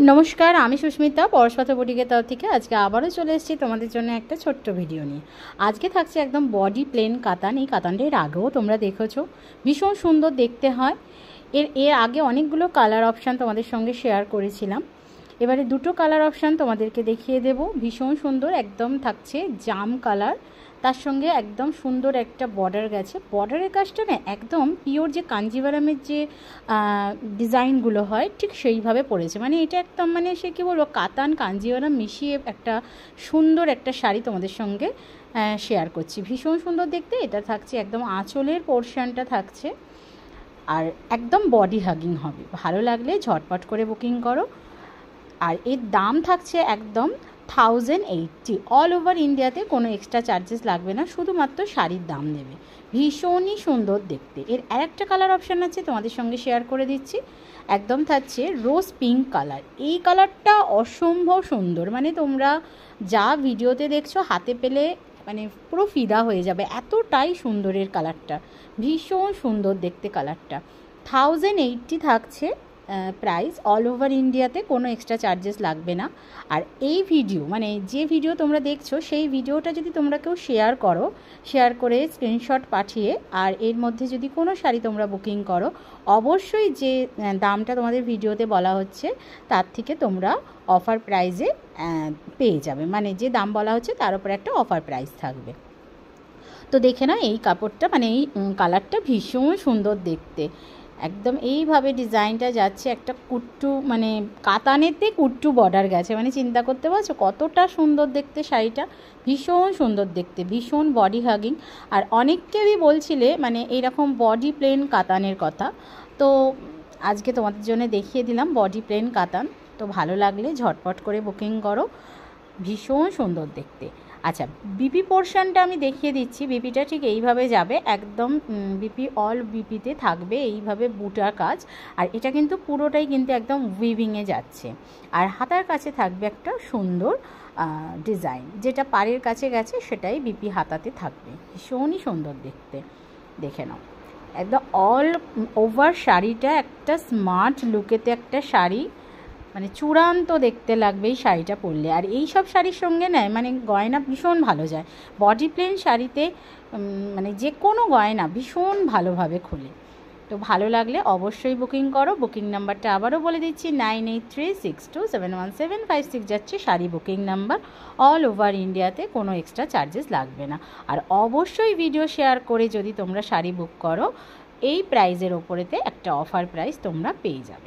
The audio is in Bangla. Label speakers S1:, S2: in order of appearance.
S1: नमस्कार आमी सुष्मिता परशपाथ बुटीकेर तरफ थेके आज के आबारो चले एसेछि तोमादेर जोन्नो एकटा छोट्ट भिडियो निये। आज के थाकছে एकदम बडी प्लेन कातान। এই কাতানটা এর আগেও তোমরা দেখেছো, ভীষণ সুন্দর দেখতে হয়। এর আগে অনেকগুলো কালার অপশান তোমাদের সঙ্গে শেয়ার করেছিলাম। এবারে দুটো কালার অপশান তোমাদেরকে দেখিয়ে দেব। ভীষণ সুন্দর একদম থাকছে জাম কালার, তার সঙ্গে একদম সুন্দর একটা বর্ডার গেছে। বর্ডারের কাজটা না একদম পিওর যে কাঞ্জিভারামের যে ডিজাইনগুলো হয় ঠিক সেইভাবে পড়েছে। মানে এটা একদম মানে সে কী বলবো, কাতান কাঞ্জিভারাম মিশিয়ে একটা সুন্দর একটা শাড়ি তোমাদের সঙ্গে শেয়ার করছি। ভীষণ সুন্দর দেখতে। এটা থাকছে একদম আঁচলের পোর্শনটা থাকছে, আর একদম বডি হাগিং হবে। ভালো লাগলে ঝটপট করে বুকিং করো। আর এর দাম থাকছে একদম 1080। অল ওভার ইন্ডিয়াতে কোনো এক্সট্রা চার্জেস লাগবে না, শুধুমাত্র শাড়ির দাম নেবে। ভীষণই সুন্দর দেখতে। এর আরেকটা কালার অপশান আছে, তোমাদের সঙ্গে শেয়ার করে দিচ্ছি। একদম থাকছে রোজ পিঙ্ক কালার। এই কালারটা অসম্ভব সুন্দর, মানে তোমরা যা ভিডিওতে দেখছো হাতে পেলে মানে পুরো ফিদা হয়ে যাবে, এতটাই সুন্দরের কালারটা। ভীষণ সুন্দর দেখতে কালারটা। 1080 থাকছে প্রাইস। অল ওভার ইন্ডিয়াতে কোনো এক্সট্রা চার্জেস লাগবে না। আর এই ভিডিও মানে যে ভিডিও তোমরা দেখছো সেই ভিডিওটা যদি তোমরা কেউ শেয়ার করো, শেয়ার করে স্ক্রিনশট পাঠিয়ে আর এর মধ্যে যদি কোনো শাড়ি তোমরা বুকিং করো, অবশ্যই যে দামটা তোমাদের ভিডিওতে বলা হচ্ছে তার থেকে তোমরা অফার প্রাইসে পেয়ে যাবে। মানে যে দাম বলা হচ্ছে তার উপর একটা অফার প্রাইস থাকবে। তো দেখে না এই কাপড়টা মানে এই কালারটা ভীষণ সুন্দর দেখতে। একদম এইভাবে ডিজাইনটা যাচ্ছে, একটা কুট্টু মানে কাতানেতে কুট্টু বর্ডার গেছে। মানে চিন্তা করতে পারছো কতটা সুন্দর দেখতে শাড়িটা। ভীষণ সুন্দর দেখতে, ভীষণ বডি হাগিং। আর অনেককেই বলছিলে মানে এইরকম বডি প্লেন কাতানের কথা, তো আজকে তোমাদের জন্য দেখিয়ে দিলাম বডি প্লেন কাতান। তো ভালো লাগলে ঝটপট করে বুকিং করো। ভীষণ সুন্দর দেখতে। আচ্ছা, বিপি পোর্শনটা আমি দেখিয়ে দিচ্ছি। বিপিটা ঠিক এইভাবে যাবে, একদম বিপি অল বিপিতে থাকবে এইভাবে বুটার কাজ। আর এটা কিন্তু পুরোটাই কিন্তু একদম উইভিংয়ে যাচ্ছে। আর হাতার কাছে থাকবে একটা সুন্দর ডিজাইন, যেটা পাড়ের কাছে গেছে সেটাই বিপি হাতাতে থাকবে। ভীষণই সুন্দর দেখতে, দেখে নাও। একদম অল ওভার শাড়িটা একটা স্মার্ট লুকেতে একটা শাড়ি, মানে চূড়ান্ত দেখতে লাগবে এই শাড়িটা পরলে। আর এই সব শাড়ির সঙ্গে নেয় মানে গয়না ভীষণ ভালো যায়। বডি প্লেন শাড়িতে মানে যে কোনো গয়না ভীষণ ভালোভাবে খোলে। তো ভালো লাগলে অবশ্যই বুকিং করো। বুকিং নাম্বারটা আবারও বলে দিচ্ছি, 9836271756 যাচ্ছে sari booking number. All over ইন্ডিয়াতে কোনো এক্সট্রা চার্জেস লাগবে না। আর অবশ্যই ভিডিও শেয়ার করে যদি তোমরা শাড়ি বুক করো, এই প্রাইজের ওপরেতে একটা অফার প্রাইস তোমরা পেয়ে যাবে।